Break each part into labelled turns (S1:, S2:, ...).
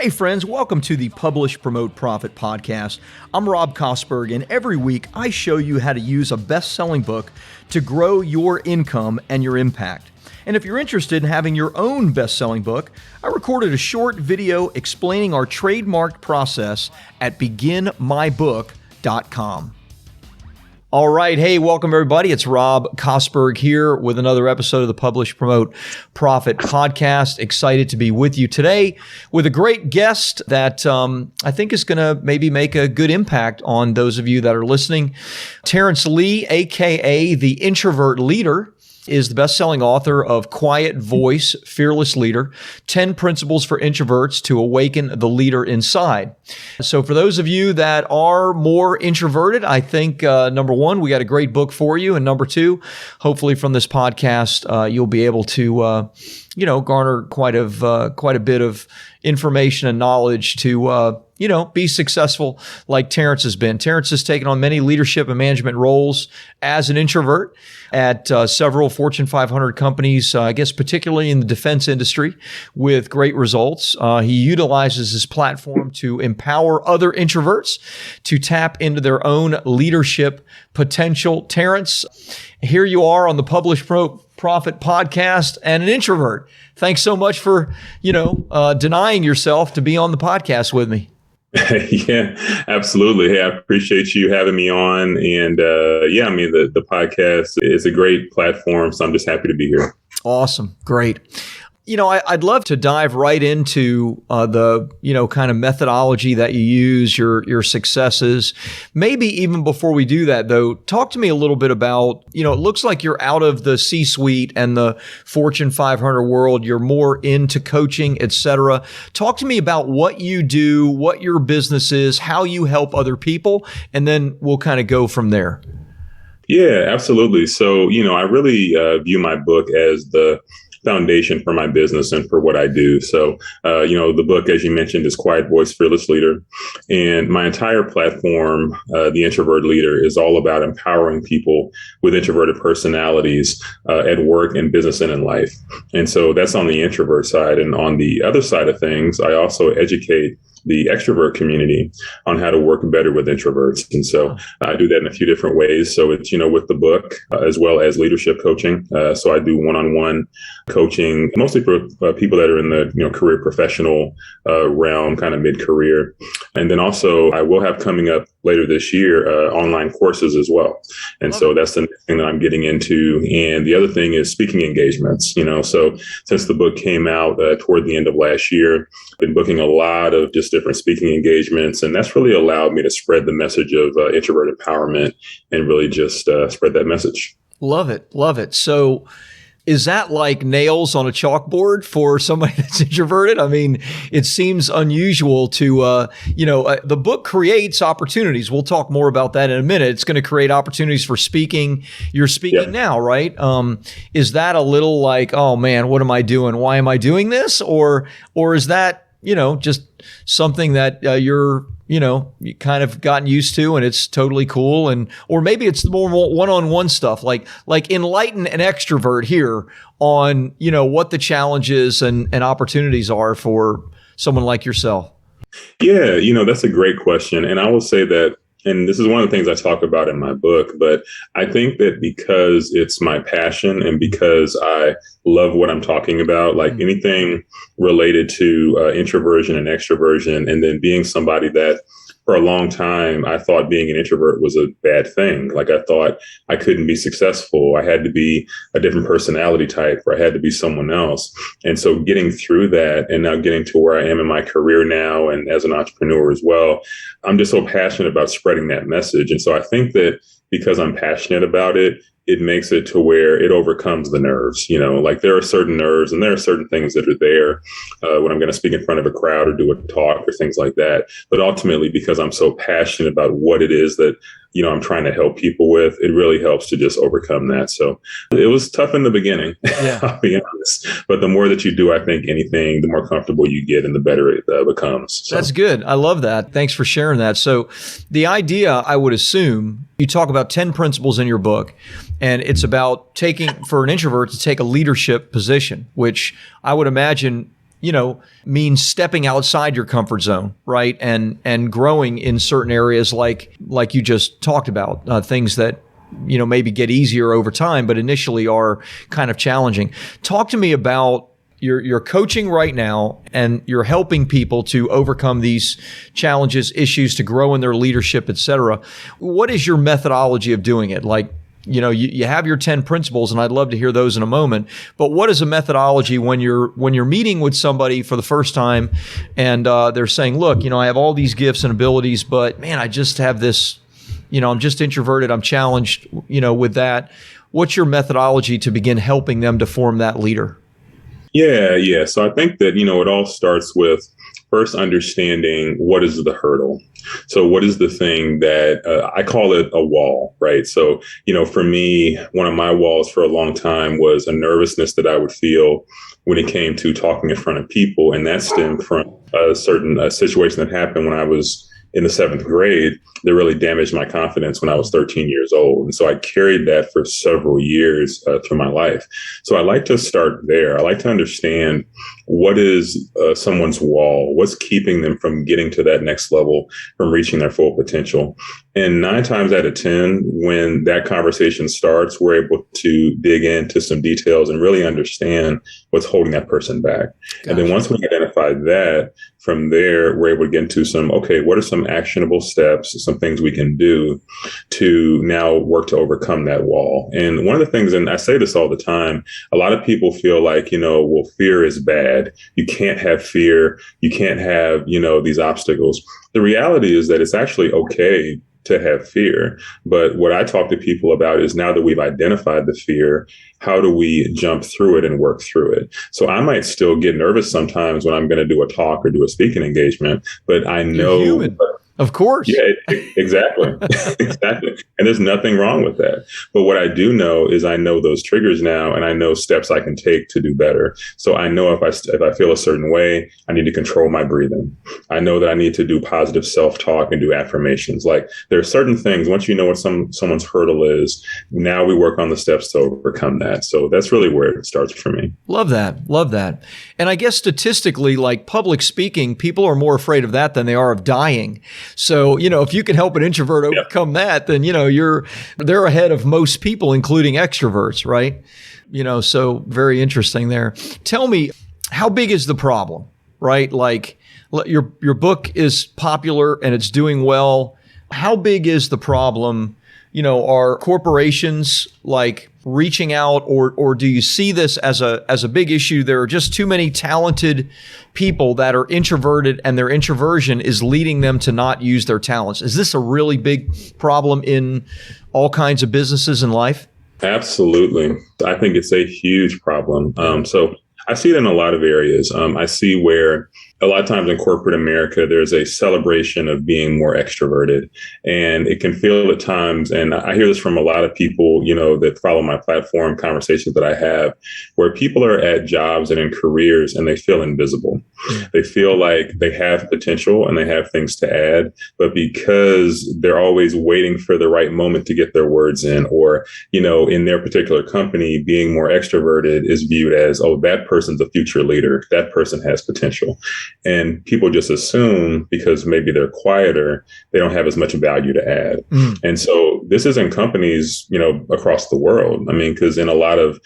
S1: Hey friends, welcome to the Publish, Promote, Profit podcast. I'm Rob Kosberg, and every week I show you how to use a best-selling book to grow your income and your impact. And if you're interested in having your own best-selling book, I recorded a short video explaining our trademark process at beginmybook.com. All right. Hey, welcome everybody. It's Rob Kosberg here with another episode of the Publish, Promote, Profit podcast. Excited to be with you today with a great guest that I think is going to maybe make a good impact on those of you that are listening. Terrance Lee, aka the Introvert Leader, is the best-selling author of Quiet Voice, Fearless Leader, 10 Principles for Introverts to Awaken the Leader Inside. So for those of you that are more introverted, I think, number one, we got a great book for you. And number two, hopefully from this podcast, you'll be able to, garner quite a bit of information and knowledge to, be successful like Terrance has been. Terrance has taken on many leadership and management roles as an introvert at several Fortune 500 companies, I guess particularly in the defense industry, with great results. He utilizes his platform to empower other introverts to tap into their own leadership potential. Terrance, here you are on the Publish, Promote, Profit podcast and an introvert. Thanks so much for, denying yourself to be on the podcast with me.
S2: Yeah, absolutely. Hey, I appreciate you having me on. And the podcast is a great platform. So I'm just happy to be here.
S1: Awesome. Great. I'd love to dive right into the kind of methodology that you use, your successes. Maybe even before we do that, though, talk to me a little bit about, it looks like you're out of the C-suite and the Fortune 500 world. You're more into coaching, et cetera. Talk to me about what you do, what your business is, how you help other people, and then we'll kind of go from there.
S2: Yeah, absolutely. So, I really view my book as the foundation for my business and for what I do. So, the book, as you mentioned, is Quiet Voice, Fearless Leader. And my entire platform, The Introvert Leader, is all about empowering people with introverted personalities at work and business and in life. And so that's on the introvert side. And on the other side of things, I also educate the extrovert community on how to work better with introverts. And so I do that in a few different ways. So it's, with the book as well as leadership coaching. So I do one-on-one coaching, mostly for people that are in the, career professional realm, kind of mid-career. And then also I will have coming up later this year, online courses as well. And so that's the next thing that I'm getting into. And the other thing is speaking engagements, so since the book came out toward the end of last year, I've been booking a lot of just different speaking engagements. And that's really allowed me to spread the message of introvert empowerment and really just spread that message.
S1: Love it. Love it. So is that like nails on a chalkboard for somebody that's introverted? I mean, it seems unusual to, the book creates opportunities. We'll talk more about that in a minute. It's going to create opportunities for speaking. You're speaking now, right? Is that a little like, oh man, what am I doing? Why am I doing this? Or is that, just something that you kind of gotten used to and it's totally cool, or maybe it's more one-on-one stuff like enlighten an extrovert here on, what the challenges and opportunities are for someone like yourself.
S2: Yeah, that's a great question. And I will say that, and this is one of the things I talk about in my book, but I think that because it's my passion and because I love what I'm talking about, like anything related to introversion and extroversion, and then being somebody that for a long time, I thought being an introvert was a bad thing. Like I thought I couldn't be successful. I had to be a different personality type, or I had to be someone else. And so getting through that and now getting to where I am in my career now and as an entrepreneur as well, I'm just so passionate about spreading that message. And so I think that because I'm passionate about it, it makes it to where it overcomes the nerves. Like there are certain nerves and there are certain things that are there when I'm going to speak in front of a crowd or do a talk or things like that. But ultimately, because I'm so passionate about what it is that I'm trying to help people with, it really helps to just overcome that. So it was tough in the beginning, I'll be honest. But the more that you do, I think anything, the more comfortable you get and the better it becomes. So.
S1: That's good. I love that. Thanks for sharing that. So the idea, I would assume, you talk about 10 principles in your book, and it's about taking, for an introvert, to take a leadership position, which I would imagine means stepping outside your comfort zone, right? And growing in certain areas like you just talked about, things that, maybe get easier over time, but initially are kind of challenging. Talk to me about you're coaching right now and you're helping people to overcome these challenges, issues, to grow in their leadership, et cetera. What is your methodology of doing it? Like, you have your 10 principles, and I'd love to hear those in a moment. But what is a methodology when you're meeting with somebody for the first time and they're saying, look, I have all these gifts and abilities, but man, I just have this, I'm just introverted. I'm challenged, with that. What's your methodology to begin helping them to form that leader?
S2: Yeah. So I think that, it all starts with first understanding what is the hurdle. So what is the thing that I call it a wall, right? So, for me, one of my walls for a long time was a nervousness that I would feel when it came to talking in front of people. And that stemmed from a certain situation that happened when I was in the 7th grade that really damaged my confidence when I was 13 years old. And so I carried that for several years through my life. So I like to start there. I like to understand what is someone's wall, what's keeping them from getting to that next level, from reaching their full potential. And 9 times out of 10, when that conversation starts, we're able to dig into some details and really understand what's holding that person back. Gotcha. And then once we identify that, from there, we're able to get into what are some actionable steps, some things we can do to now work to overcome that wall. And one of the things, and I say this all the time, a lot of people feel like, fear is bad. You can't have fear. You can't have, these obstacles. The reality is that it's actually okay to have fear. But what I talk to people about is, now that we've identified the fear, how do we jump through it and work through it? So I might still get nervous sometimes when I'm going to do a talk or do a speaking engagement, but I know...
S1: You're human. Of course.
S2: Yeah, exactly. Exactly. And there's nothing wrong with that. But what I do know is I know those triggers now, and I know steps I can take to do better. So I know if I feel a certain way, I need to control my breathing. I know that I need to do positive self-talk and do affirmations. Like, there are certain things, once you know what someone's hurdle is, now we work on the steps to overcome that. So that's really where it starts for me.
S1: Love that. Love that. And I guess statistically, like public speaking, people are more afraid of that than they are of dying. So, if you can help an introvert overcome that, then, they're ahead of most people, including extroverts, right? So very interesting there. Tell me, how big is the problem, right? Like, your book is popular and it's doing well. How big is the problem? Are corporations like reaching out, or do you see this as a big issue? There are just too many talented people that are introverted, and their introversion is leading them to not use their talents. Is this a really big problem in all kinds of businesses in life?
S2: Absolutely. I think it's a huge problem. So I see it in a lot of areas. I see where a lot of times in corporate America, there's a celebration of being more extroverted, and it can feel at times, and I hear this from a lot of people, that follow my platform, conversations that I have, where people are at jobs and in careers and they feel invisible. They feel like they have potential and they have things to add, but because they're always waiting for the right moment to get their words in, or, in their particular company, being more extroverted is viewed as, oh, that person's a future leader. That person has potential. And people just assume because maybe they're quieter, they don't have as much value to add. And so this is in companies, across the world. I mean, because in a lot of,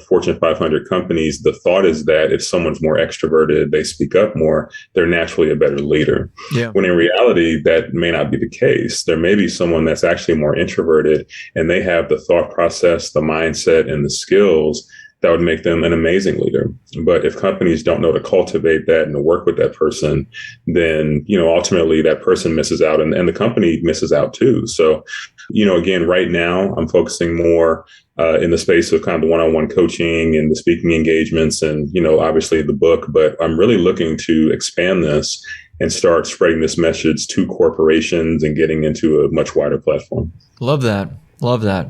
S2: Fortune 500 companies, the thought is that if someone's more extroverted, they speak up more, they're naturally a better leader. Yeah. When in reality, that may not be the case. There may be someone that's actually more introverted, and they have the thought process, the mindset, and the skills that would make them an amazing leader. But if companies don't know to cultivate that and to work with that person, then, ultimately that person misses out, and the company misses out too. So, again, right now I'm focusing more in the space of kind of the one-on-one coaching and the speaking engagements and, obviously the book, but I'm really looking to expand this and start spreading this message to corporations and getting into a much wider platform.
S1: Love that. Love that.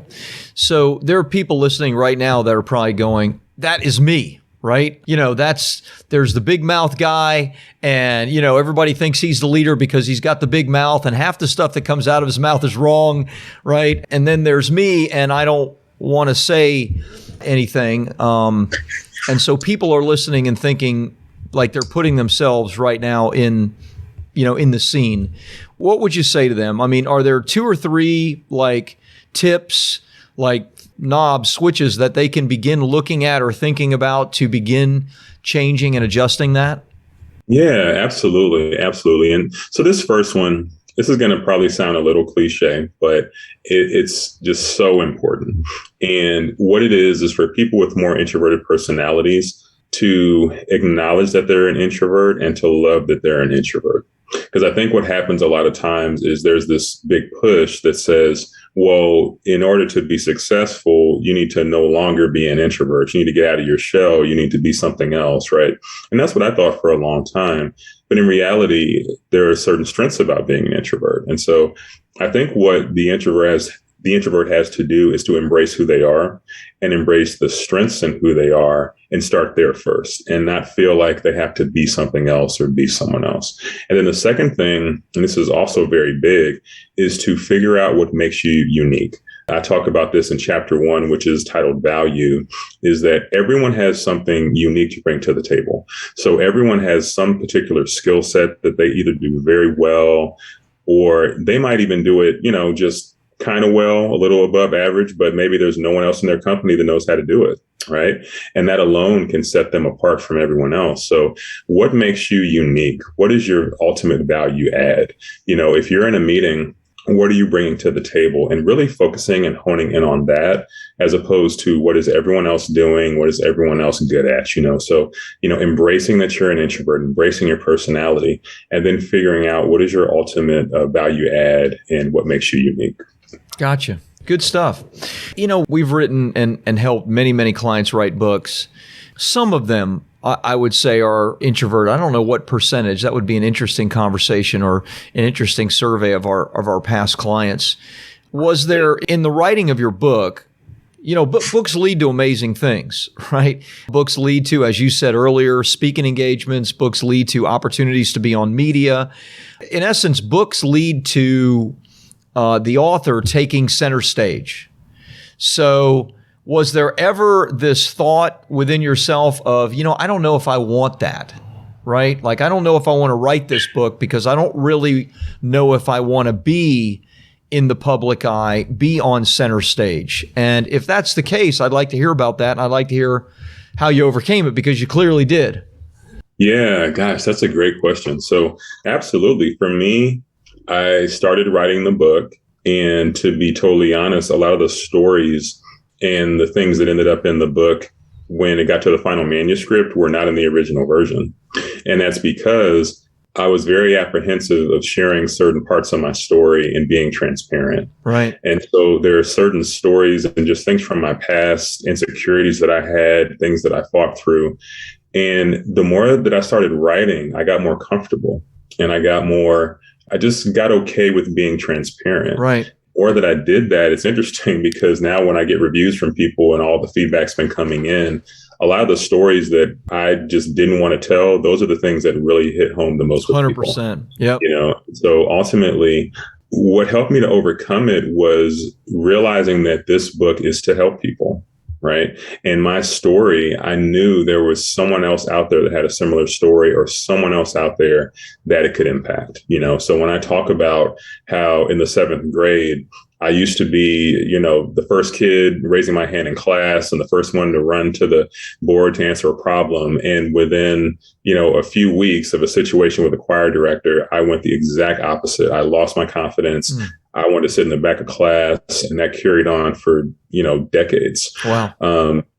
S1: So there are people listening right now that are probably going, that is me, right? There's the big mouth guy, and, everybody thinks he's the leader because he's got the big mouth, and half the stuff that comes out of his mouth is wrong, right? And then there's me, and I don't want to say anything. And so people are listening and thinking, like they're putting themselves right now in the scene. What would you say to them? I mean, are there 2 or 3 like tips, like knobs, switches that they can begin looking at or thinking about to begin changing and adjusting that?
S2: Yeah, absolutely. Absolutely. And so this first one, this is going to probably sound a little cliche, but it's just so important. And what it is for people with more introverted personalities to acknowledge that they're an introvert and to love that they're an introvert. Because I think what happens a lot of times is there's this big push that says, well, in order to be successful, you need to no longer be an introvert. You need to get out of your shell. You need to be something else, right? And that's what I thought for a long time. But in reality, there are certain strengths about being an introvert. And so I think what the introvert has to do is to embrace who they are and embrace the strengths in who they are and start there first and not feel like they have to be something else or be someone else. And then the second thing, and this is also very big, is to figure out what makes you unique. I talk about this in chapter 1, which is titled Value, is that everyone has something unique to bring to the table. So everyone has some particular skill set that they either do very well, or they might even do it, just kind of well, a little above average, but maybe there's no one else in their company that knows how to do it, right? And that alone can set them apart from everyone else. So what makes you unique? What is your ultimate value add? If you're in a meeting, what are you bringing to the table? And really focusing and honing in on that, as opposed to what is everyone else doing? What is everyone else good at? So, embracing that you're an introvert, embracing your personality, and then figuring out what is your ultimate value add and what makes you unique.
S1: Gotcha. Good stuff. We've written and helped many, many clients write books. Some of them, I would say, are introvert. I don't know what percentage. That would be an interesting conversation or an interesting survey of our past clients. Was there, in the writing of your book, books lead to amazing things, right? Books lead to, as you said earlier, speaking engagements. Books lead to opportunities to be on media. In essence, books lead to the author taking center stage. So was there ever this thought within yourself of, I don't know if I want that, right? Like, I don't know if I want to write this book because I don't really know if I want to be in the public eye, be on center stage. And if that's the case, I'd like to hear about that. And I'd like to hear how you overcame it, because you clearly did.
S2: Yeah, gosh, that's a great question. So absolutely. For me, I started writing the book, and to be totally honest, a lot of the stories and the things that ended up in the book when it got to the final manuscript were not in the original version. And that's because I was very apprehensive of sharing certain parts of my story and being transparent.
S1: Right.
S2: And so there are certain stories and just things from my past, insecurities that I had, things that I fought through. And the more that I started writing, I got more comfortable, and I just got okay with being transparent.
S1: Right.
S2: Or that I did that, it's interesting because now when I get reviews from people and all the feedback's been coming in, a lot of the stories that I just didn't want to tell, those are the things that really hit home the most with
S1: 100%. Yep.
S2: So ultimately, what helped me to overcome it was realizing that this book is to help people. Right. And my story, I knew there was someone else out there that had a similar story, or someone else out there that it could impact. So when I talk about how in the 7th grade, I used to be, the first kid raising my hand in class and the first one to run to the board to answer a problem. And within, a few weeks of a situation with a choir director, I went the exact opposite. I lost my confidence. I wanted to sit in the back of class, and that carried on for, decades.
S1: Wow.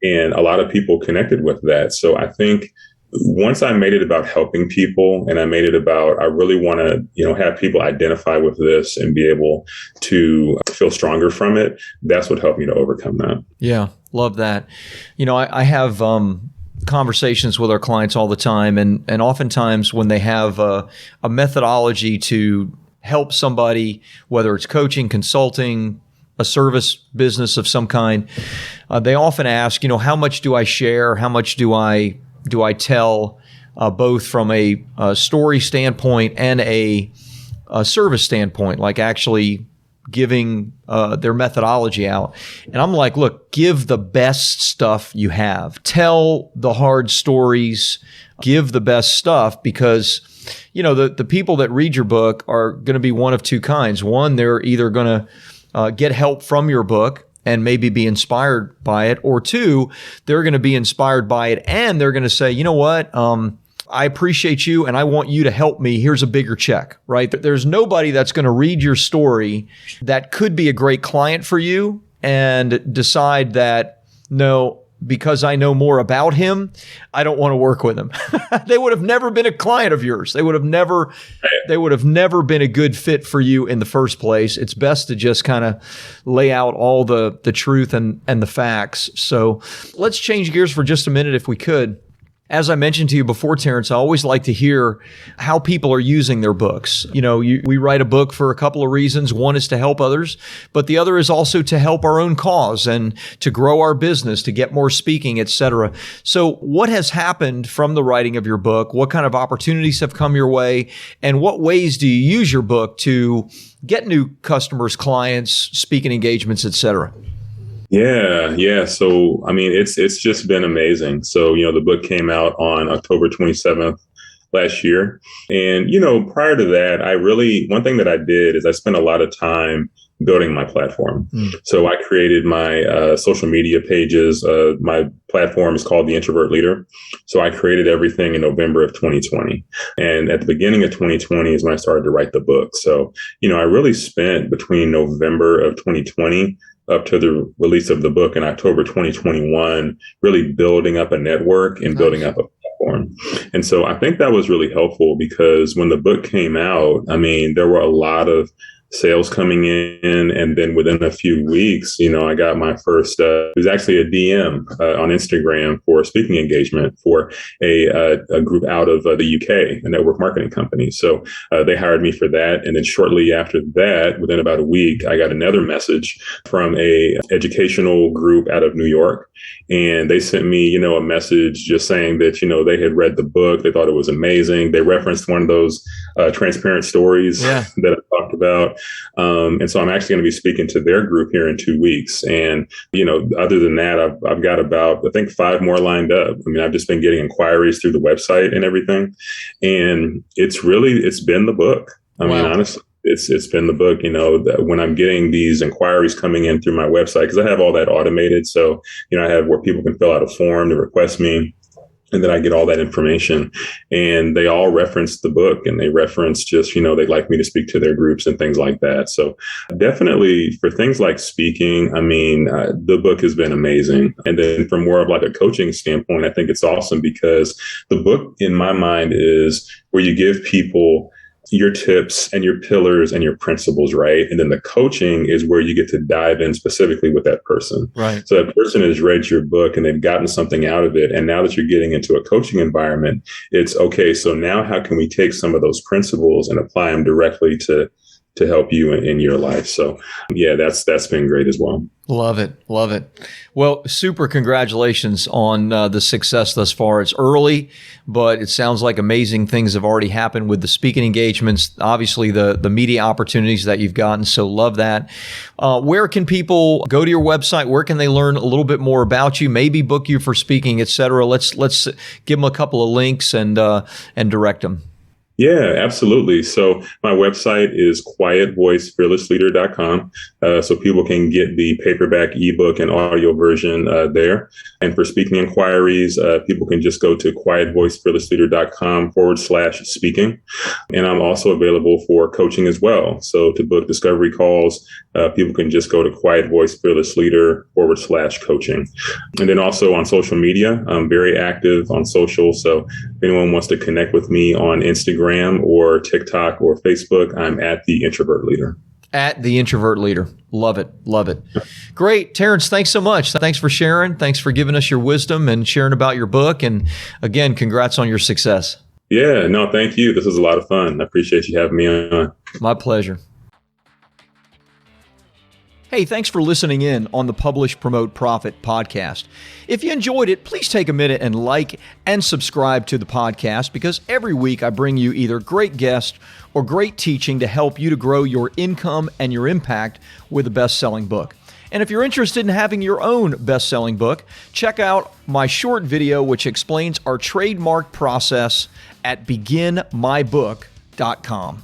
S2: And a lot of people connected with that. So I think once I made it about helping people, and I made it about, I really want to, have people identify with this and be able to feel stronger from it. That's what helped me to overcome that.
S1: Yeah. Love that. I have conversations with our clients all the time. And oftentimes when they have a methodology to help somebody, whether it's coaching, consulting, a service business of some kind, they often ask, how much do I share? How much do I tell, both from a story standpoint and a service standpoint, like actually giving their methodology out. And I'm like, look, give the best stuff you have. Tell the hard stories. Give the best stuff, because the people that read your book are going to be one of two kinds. One, they're either going to get help from your book and maybe be inspired by it, or two, they're going to be inspired by it and they're going to say, you know what, I appreciate you and I want you to help me. Here's a bigger check, right? There's nobody that's going to read your story that could be a great client for you and decide that, no, because I know more about him, I don't want to work with him. They would have never been a client of yours. They would have never been a good fit for you in the first place. It's best to just kind of lay out all the truth and the facts. So let's change gears for just a minute if we could. As I mentioned to you before, Terrance, I always like to hear how people are using their books. We write a book for a couple of reasons. One is to help others, but the other is also to help our own cause and to grow our business, to get more speaking, etc. So what has happened from the writing of your book? What kind of opportunities have come your way? And what ways do you use your book to get new customers, clients, speaking engagements, etc.?
S2: Yeah. So, it's just been amazing. So, the book came out on October 27th last year. And, prior to that, one thing that I did is I spent a lot of time building my platform. So I created my social media pages. My platform is called the Introvert Leader. So I created everything in November of 2020. And at the beginning of 2020 is when I started to write the book. So, I really spent between November of 2020 up to the release of the book in October 2021, really building up a network and building up a platform. And so I think that was really helpful, because when the book came out, there were a lot of sales coming in. And then within a few weeks, I got my first, it was actually a DM on Instagram for a speaking engagement for a group out of the UK, a network marketing company. So they hired me for that. And then shortly after that, within about a week, I got another message from a educational group out of New York. And they sent me, a message just saying that, they had read the book. They thought it was amazing. They referenced one of those transparent stories that I talked about. And so I'm actually going to be speaking to their group here in 2 weeks. And, other than that, I've got about, I think, 5 more lined up. I've just been getting inquiries through the website and everything. And it's been the book. Honestly, it's been the book, when I'm getting these inquiries coming in through my website, because I have all that automated. So, I have where people can fill out a form to request me. And then I get all that information, and they all reference the book, and they reference just, they'd like me to speak to their groups and things like that. So definitely for things like speaking, the book has been amazing. And then from more of like a coaching standpoint, I think it's awesome, because the book in my mind is where you give people your tips and your pillars and your principles, right? And then the coaching is where you get to dive in specifically with that person.
S1: Right.
S2: So that person has read your book and they've gotten something out of it. And now that you're getting into a coaching environment, it's okay. So now how can we take some of those principles and apply them directly to help you in your life? So yeah, that's been great as well.
S1: Love it. Love it. Well, super congratulations on the success thus far. It's early, but it sounds like amazing things have already happened with the speaking engagements, obviously the media opportunities that you've gotten. So love that. Where can people go to your website? Where can they learn a little bit more about you, maybe book you for speaking, et cetera? Let's give them a couple of links and direct them.
S2: Yeah, absolutely. So my website is quietvoicefearlessleader.com. So people can get the paperback ebook and audio version there. And for speaking inquiries, people can just go to quietvoicefearlessleader.com/speaking. And I'm also available for coaching as well. So to book discovery calls, people can just go to quietvoicefearlessleader.com/coaching. And then also on social media, I'm very active on social. So if anyone wants to connect with me on Instagram or TikTok or Facebook, I'm at the Introvert Leader.
S1: At the Introvert Leader. Love it. Love it. Great. Terrance, thanks so much. Thanks for sharing. Thanks for giving us your wisdom and sharing about your book. And again, congrats on your success.
S2: Yeah, no, thank you. This was a lot of fun. I appreciate you having me on.
S1: My pleasure. Hey, thanks for listening in on the Publish, Promote, Profit podcast. If you enjoyed it, please take a minute and like and subscribe to the podcast, because every week I bring you either great guests or great teaching to help you to grow your income and your impact with a best-selling book. And if you're interested in having your own best-selling book, check out my short video which explains our trademark process at beginmybook.com.